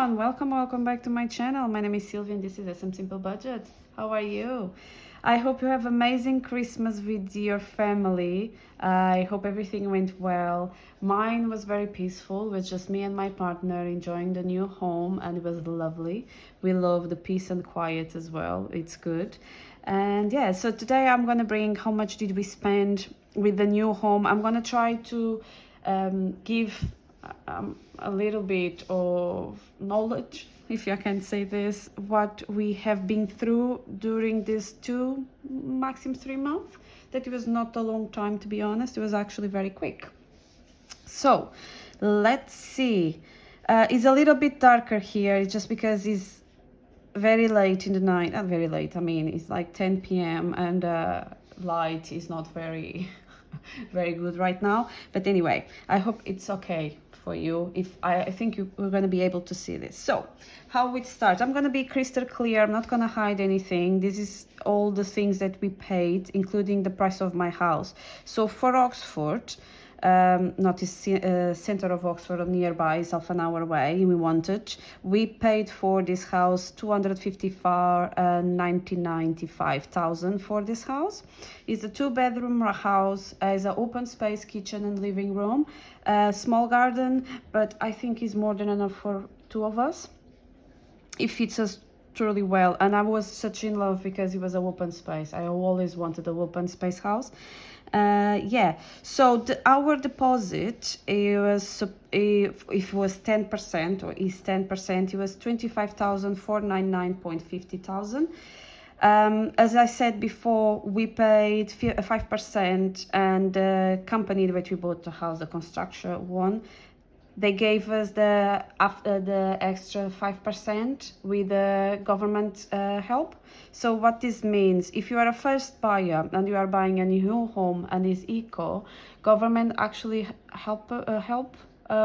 everyone, welcome back to my channel. My name is Sylvia and this is SM Simple Budget. How are you? I hope you have amazing Christmas with your family. I hope everything went well. Mine was very peaceful with just me and my partner enjoying the new home, and it was lovely. We love the peace and quiet as well. It's good. And yeah, so today I'm gonna bring how much did we spend with the new home. I'm gonna try to give a little bit of knowledge, if I can say this, what we have been through during these 2, maximum 3 months. That it was not a long time, to be honest. It was actually very quick. So let's see. It's a little bit darker here just because it's very late in the night. Not very late, I mean, it's like 10 p.m. and light is not very very good right now, but anyway, I hope it's okay for you. If I think we're going to be able to see this. So how it starts, I'm going to be crystal clear. I'm not going to hide anything. This is all the things that we paid, including the price of my house. So for Oxford, not the center of Oxford, nearby, is half an hour away. We paid for this house 295,000 for this house. It's a 2-bedroom house, has an open space kitchen and living room, small garden, but I think it's more than enough for 2 of us. It fits us truly well, and I was such in love because it was an open space. I always wanted an open space house. Yeah, so our deposit, it was, if it was 10% or is 10%, it was 25,499.50 as I said before, we paid 5%, and the company that we bought the house, the construction one, they gave us the extra 5% with the government help. So what this means, if you are a first buyer and you are buying a new home and is eco, government actually help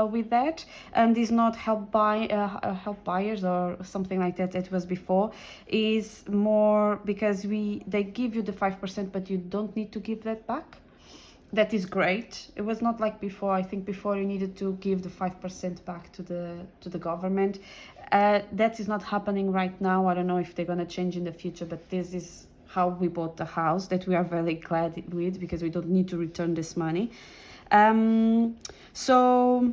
with that, and is not help buyers or something like that. It was before, is more because they give you the 5%, but you don't need to give that back. That is great. It was not like before. I think before you needed to give the 5% back to the government. That is not happening right now. I don't know if they're gonna change in the future, but this is how we bought the house, that we are very glad with, because we don't need to return this money. So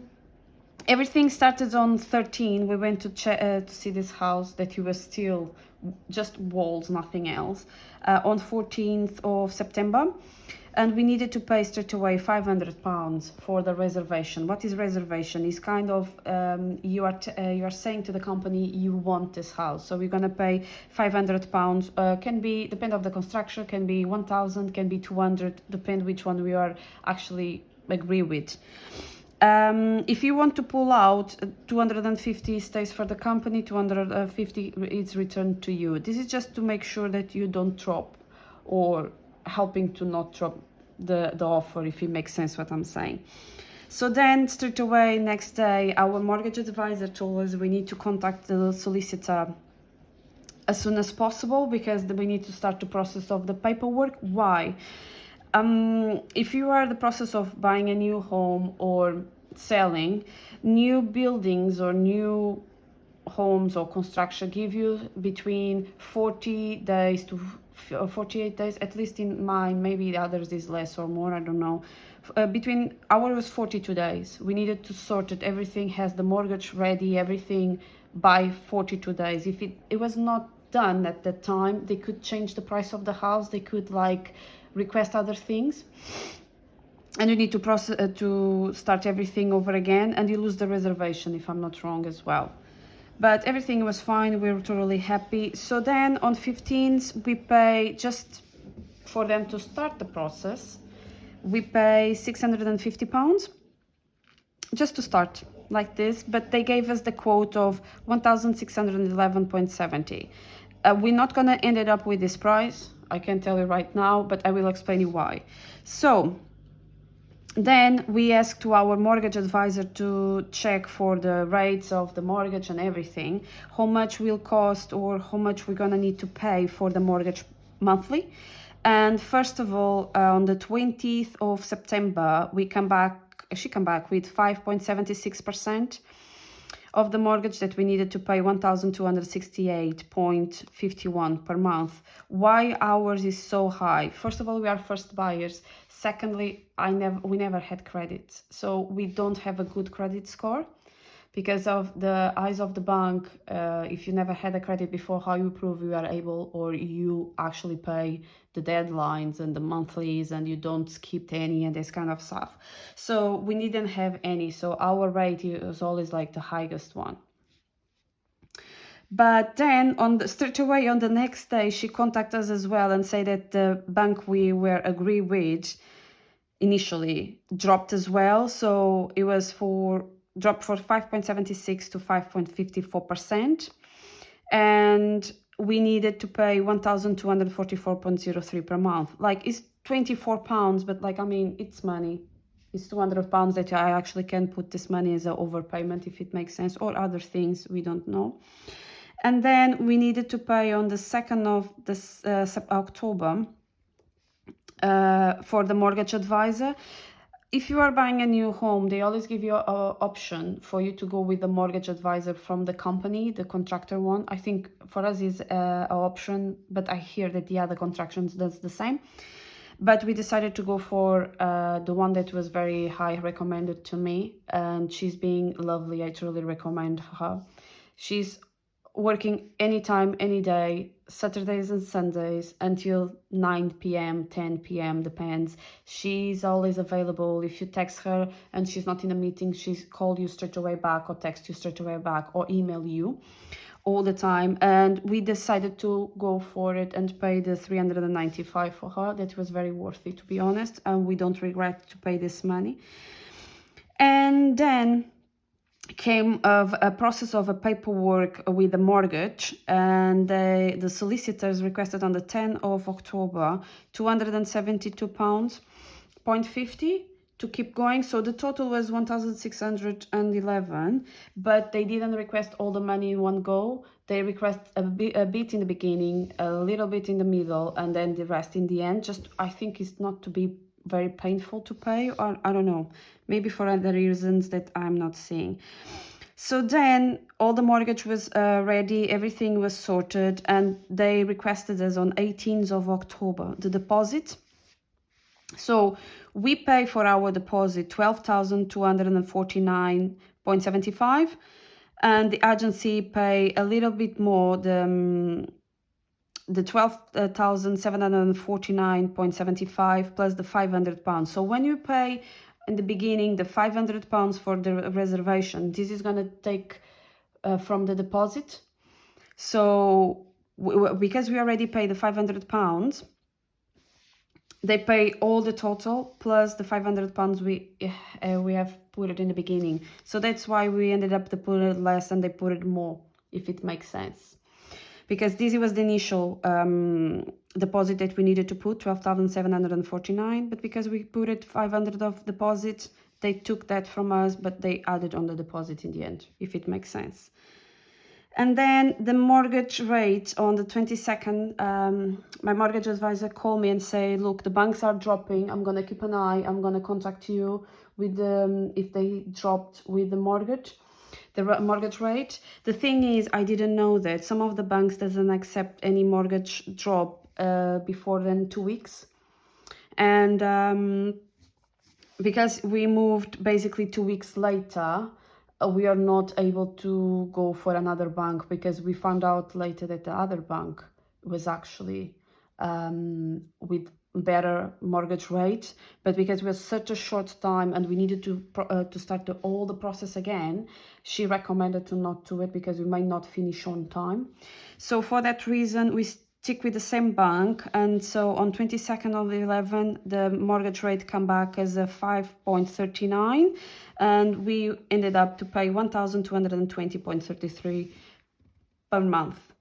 everything started on 13. We went to see this house that it was still just walls, nothing else, on 14th of September. And we needed to pay straight away £500 for the reservation. What is reservation? It's kind of you are saying to the company you want this house, so we're gonna pay £500. Can be, depend of the construction, can be 1,000, can be 200, depend which one we are actually agree with. If you want to pull out, 250 stays for the company, 250 is returned to you. This is just to make sure that you don't drop, or helping to not drop the offer, if it makes sense what I'm saying. So then straight away next day, our mortgage advisor told us we need to contact the solicitor as soon as possible, because we need to start the process of the paperwork. Why? If you are in the process of buying a new home or selling, new buildings or new homes or construction give you between 40 days to 48 days, at least in mine. Maybe the others is less or more, I don't know. Between ours was 42 days. We needed to sort it, everything, has the mortgage ready, everything, by 42 days. If it was not done at that time, they could change the price of the house, they could like request other things, and you need to process to start everything over again, and you lose the reservation, if I'm not wrong, as well. But everything was fine. We were totally happy. So then on 15th, we pay, just for them to start the process, we pay £650 just to start like this. But they gave us the quote of 1,611.70. We're not going to end it up with this price, I can tell you right now, but I will explain you why. So then we asked to our mortgage advisor to check for the rates of the mortgage and everything, how much will cost or how much we're gonna need to pay for the mortgage monthly. And first of all, on the 20th of September, she came back with 5.76%. of the mortgage that we needed to pay 1,268.51 per month. Why ours is so high? First of all, we are first buyers. Secondly, we never had credit, so we don't have a good credit score. Because of the eyes of the bank, if you never had a credit before, how you prove you are able, or you actually pay the deadlines and the monthlies and you don't skip any and this kind of stuff. So we didn't have any, so our rate is always like the highest one. But then straight away on the next day, she contacted us as well and said that the bank we were agree with initially dropped as well. So it was dropped for 5.76 to 5.54%. And we needed to pay 1,244.03 per month. Like, it's £24, but like, I mean, it's money. It's £200 that I actually can put this money as an overpayment, if it makes sense, or other things, we don't know. And then we needed to pay on the 2nd of this October for the mortgage advisor. If you are buying a new home, they always give you an option for you to go with the mortgage advisor from the company, the contractor one. I think for us is an option, but I hear that the other contractions does the same. But we decided to go for the one that was very high recommended to me, and she's being lovely. I truly recommend her. She's working anytime, any day, Saturdays and Sundays until 9 p.m, 10 p.m, depends. She's always available. If you text her and she's not in a meeting, she's call you straight away back, or text you straight away back, or email you all the time. And we decided to go for it and pay the 395 for her. That was very worth it, to be honest, and we don't regret to pay this money. And then came of a process of a paperwork with the mortgage, and the solicitors requested on the 10th of October £272.50 to keep going. So the total was 1,611, but they didn't request all the money in one go. They request a bit in the beginning, a little bit in the middle, and then the rest in the end. Just, I think it's not to be very painful to pay, or I don't know, maybe for other reasons that I'm not seeing. So then all the mortgage was ready, everything was sorted, and they requested us on 18th of October the deposit. So we pay for our deposit 12,249.75, and the agency pay a little bit more, the 12,749.75 plus the £500. So when you pay in the beginning the £500 for the reservation, this is going to take from the deposit. So because we already paid the £500, they pay all the total plus the £500 we have put it in the beginning. So that's why we ended up to put it less and they put it more, if it makes sense. Because this was the initial deposit that we needed to put, 12,749, but because we put it 500 of deposit, they took that from us, but they added on the deposit in the end, if it makes sense. And then the mortgage rate on the 22nd, my mortgage advisor called me and say, look, the banks are dropping. I'm going to keep an eye. I'm going to contact you with if they dropped with the mortgage rate. The thing is, I didn't know that some of the banks doesn't accept any mortgage drop before then 2 weeks. And because we moved basically 2 weeks later, we are not able to go for another bank, because we found out later that the other bank was actually with better mortgage rate, but because it was such a short time and we needed to start all the process again, she recommended to not do it because we might not finish on time. So for that reason, we stick with the same bank, and so on 22nd of 11 the mortgage rate come back as a 5.39, and we ended up to pay 1,220.33 per month.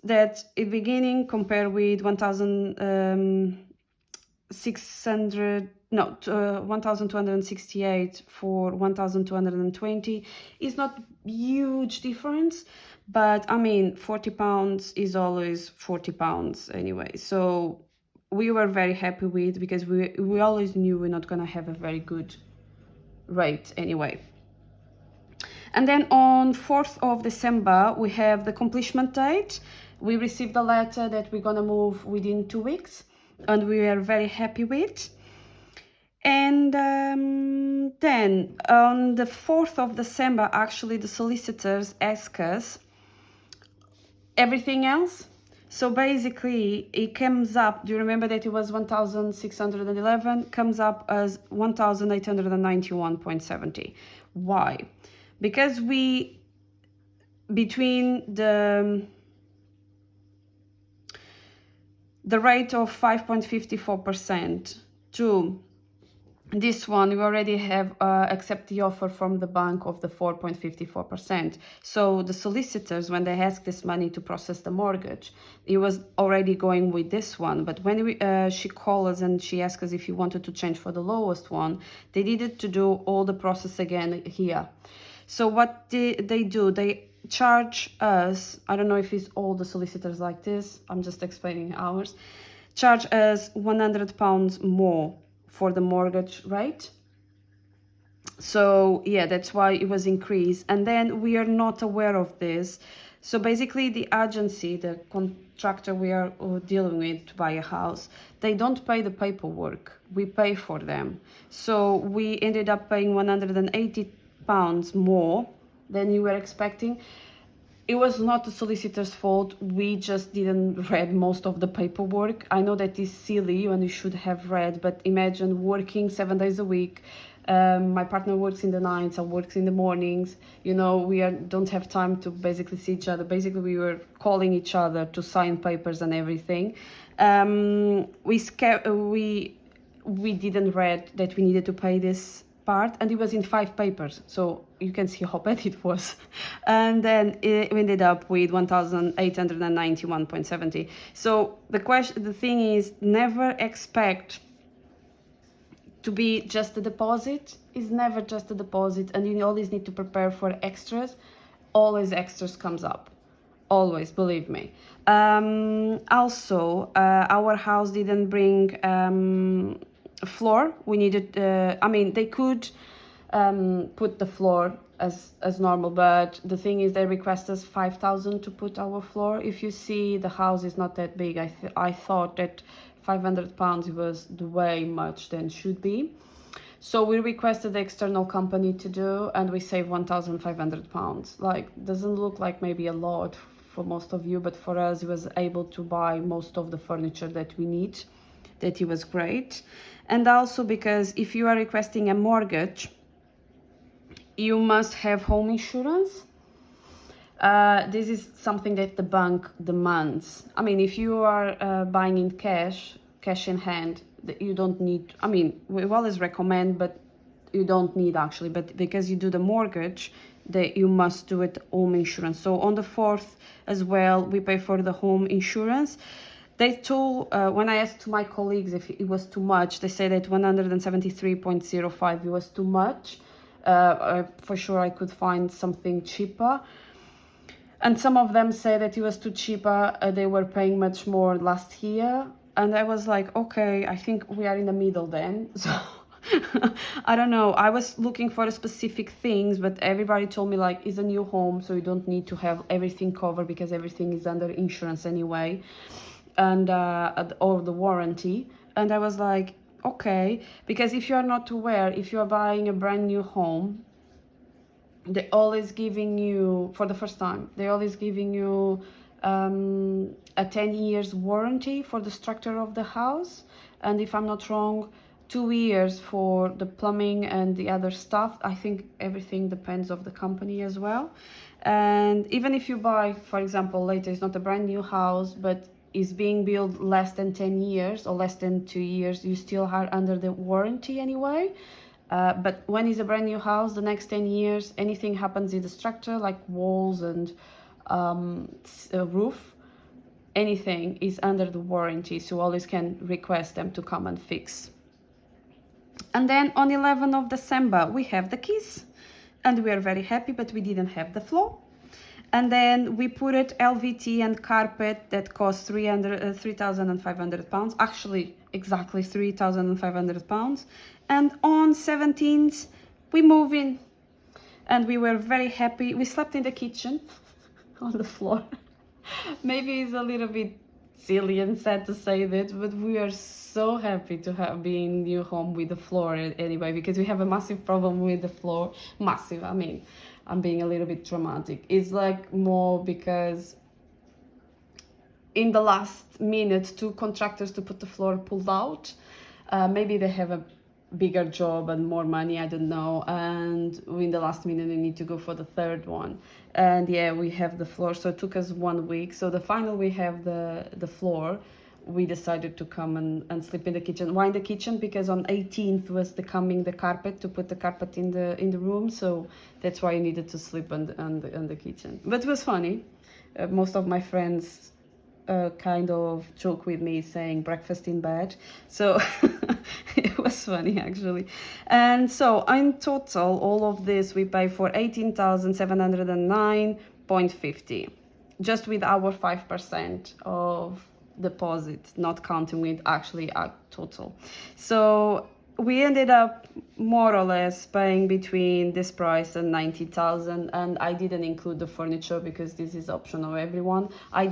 That in beginning compared with 1,268 for 1,220 is not huge difference, but I mean £40 is always £40 anyway. So we were very happy with, because we always knew we're not going to have a very good rate anyway. And then on 4th of December, we have the completion date. We received a letter that we're gonna move within 2 weeks, and we are very happy with. And then on the 4th of December, actually, the solicitors asked us everything else. So basically, it comes up, do you remember that it was 1,611, comes up as 1,891.70. Why? Because we, between the rate of 5.54% to this one, we already have accept the offer from the bank of the 4.54%. So the solicitors, when they asked this money to process the mortgage, it was already going with this one. But when she called us and she asked us if you wanted to change for the lowest one, they needed to do all the process again here. So what they do, they charge us, I don't know if it's all the solicitors like this, I'm just explaining ours, charge us £100 more for the mortgage rate. So yeah, that's why it was increased. And then we are not aware of this. So basically the agency, the contractor we are dealing with to buy a house, they don't pay the paperwork, we pay for them. So we ended up paying £180 more than you were expecting. It was not the solicitor's fault, we just didn't read most of the paperwork. I know that is silly and you should have read, but imagine working 7 days a week. My partner works in the nights, I works in the mornings, you know, don't have time to basically see each other. Basically we were calling each other to sign papers and everything. We didn't read that we needed to pay this part, and it was in 5 papers, so you can see how bad it was. And then we ended up with 1,891.70. So the thing is, never expect to be just a deposit. Is never just a deposit, and you always need to prepare for extras. Always extras comes up, always, believe me. Also, our house didn't bring floor. We needed, they could put the floor as normal, but the thing is they request us 5,000 to put our floor. If you see, the house is not that big. I thought that £500 was the way much than should be. So we requested the external company to do, and we saved £1,500. Like, doesn't look like maybe a lot for most of you, but for us, it was able to buy most of the furniture that we need. That it was great. And also because if you are requesting a mortgage, you must have home insurance. This is something that the bank demands. I mean, if you are buying in cash in hand, you don't need, we always recommend, but you don't need actually, but because you do the mortgage, you must do it home insurance. So on the 4th as well, we pay for the home insurance. They told, when I asked to my colleagues if it was too much, they said that 173.05 it was too much. For sure I could find something cheaper. And some of them said that it was too cheaper, they were paying much more last year. And I was like, okay, I think we are in the middle then. So I don't know. I was looking for specific things, but everybody told me like, it's a new home, so you don't need to have everything covered because everything is under insurance anyway. And or the warranty. And I was like, okay, because if you are not aware, if you are buying a brand new home, they always giving you, for the first time, they always giving you a 10 years warranty for the structure of the house, and if I'm not wrong, 2 years for the plumbing and the other stuff. I think everything depends of the company as well. And even if you buy, for example, later, it's not a brand new house, but is being built less than 10 years or less than 2 years, you still are under the warranty anyway. But when it's a brand new house, the next 10 years, anything happens in the structure, like walls and roof, anything is under the warranty, so always can request them to come and fix. And then on 11th of December, we have the keys, and we are very happy, but we didn't have the floor. And then we put it LVT and carpet that cost £3,500, actually exactly £3,500. And on 17th, we move in. and we were very happy. We slept in the kitchen on the floor. Maybe it's a little bit silly and sad to say that, but we are so happy to have been new home with the floor anyway, because we have a massive problem with the floor. Massive, I mean, I'm being a little bit dramatic. It's like more because in the last minute, two contractors to put the floor pulled out. Maybe they have a bigger job and more money, I don't know, and in the last minute they need to go for the third one, and yeah, we have the floor, so it took us 1 week. So the final we have the floor, we decided to come and sleep in the kitchen. Why in the kitchen? Because on 18th was the carpet, to put the carpet in the room, so that's why I needed to sleep on the kitchen. But it was funny. Most of my friends kind of joke with me saying breakfast in bed, so it was funny actually. And so in total, all of this we pay for 18,709.50, just with our 5% of deposit, not counting with actually our total. So we ended up more or less paying between this price and 90,000, and I didn't include the furniture because this is optional everyone. I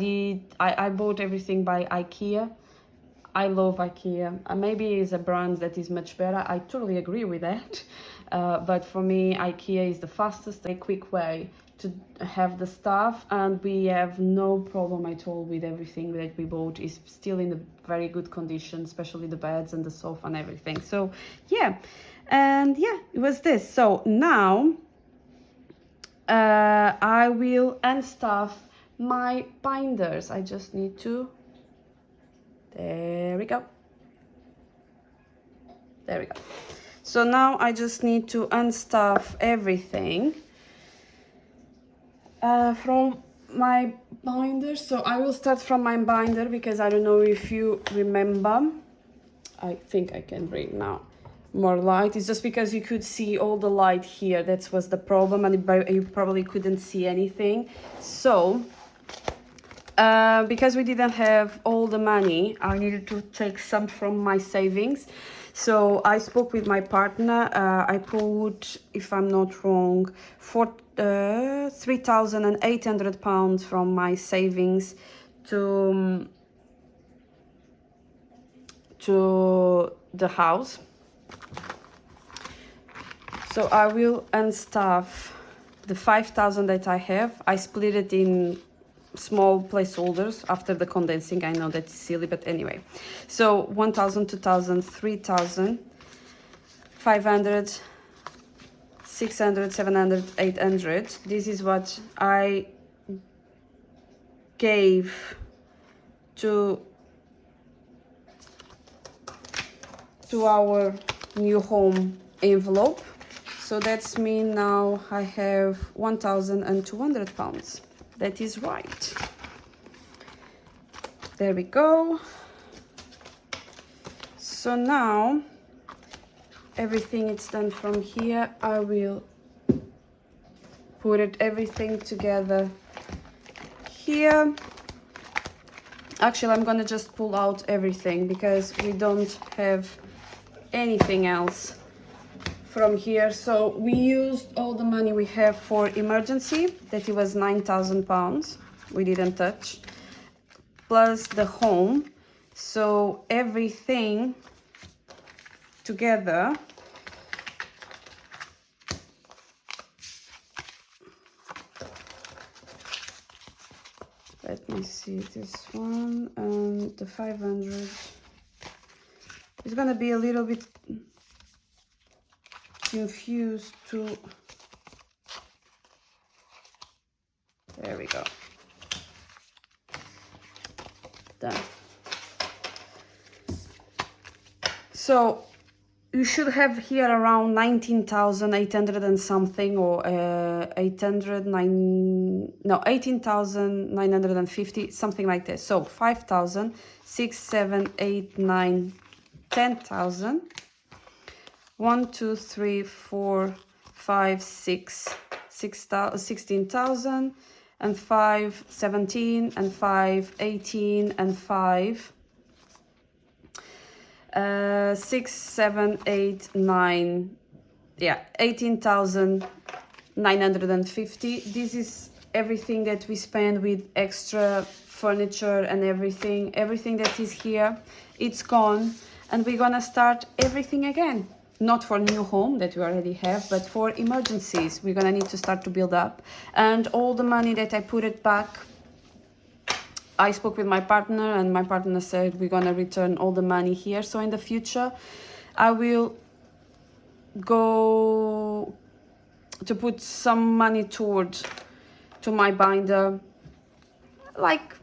bought everything by IKEA. I love IKEA. Maybe it's a brand that is much better. I totally agree with that. But for me, IKEA is the fastest and quick way to have the stuff, and we have no problem at all with everything that we bought. Is still in a very good condition, especially the beds and the sofa and everything. So yeah, and yeah, it was this. So now I will unstuff my binders. I just need to, there we go. There we go. So now I just need to unstuff everything from my binder. So I will start from my binder because I don't know if you remember. I think I can bring now more light. It's just because you could see all the light here. That was the problem, and you probably couldn't see anything. So because we didn't have all the money, I needed to take some from my savings. So I spoke with my partner. I put, if I'm not wrong, £3,800 from my savings to the house. So I will unstuff the 5,000 that I have. I split it in small placeholders after the condensing. I know that's silly, but anyway. So 1,000, 2,000, 3,000, 500, 600, 700, 800. This is what I gave to our new home envelope. So that's me now. I have £1,200. That is right. There we go. So now everything is done from here. I will put everything together here. Actually, I'm gonna just pull out everything because we don't have anything else from here. So we used all the money we have for emergency, that it was £9,000 we didn't touch, plus the home. So everything together let me see, this one and the 500 is gonna be a little bit confused to, there we go, done. So you should have here around 19,800 and something, or 18,950, something like this. So 5,000, 6, 7, 8, 9, 10,000. 1, 2, 3, 4, 5, 6, 16,000, and 5, 17, and 5, 18, and 5, 6, 7, 8, 9, yeah, 18,000 950. This is everything that we spend with extra furniture and everything that is here, it's gone, and we're gonna start everything again. Not for new home that we already have, but for emergencies we're gonna need to start to build up. And all the money that I put it back, I spoke with my partner, and my partner said we're gonna return all the money here. So in the future I will go to put some money towards to my binder, like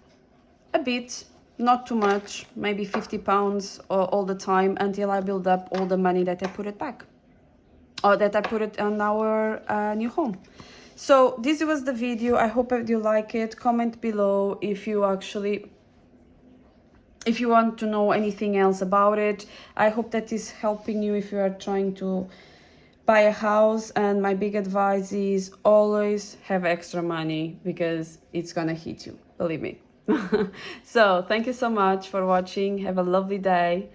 a bit, not too much, maybe 50 pounds all the time, until I build up all the money that I put it back, or that I put it on our new home. So this was the video. I hope you like it. Comment below if you want to know anything else about it. I hope that is helping you if you are trying to buy a house. And my big advice is always have extra money, because it's gonna hit you, believe me. So thank you so much for watching. Have a lovely day.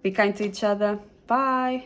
Be kind to each other. Bye.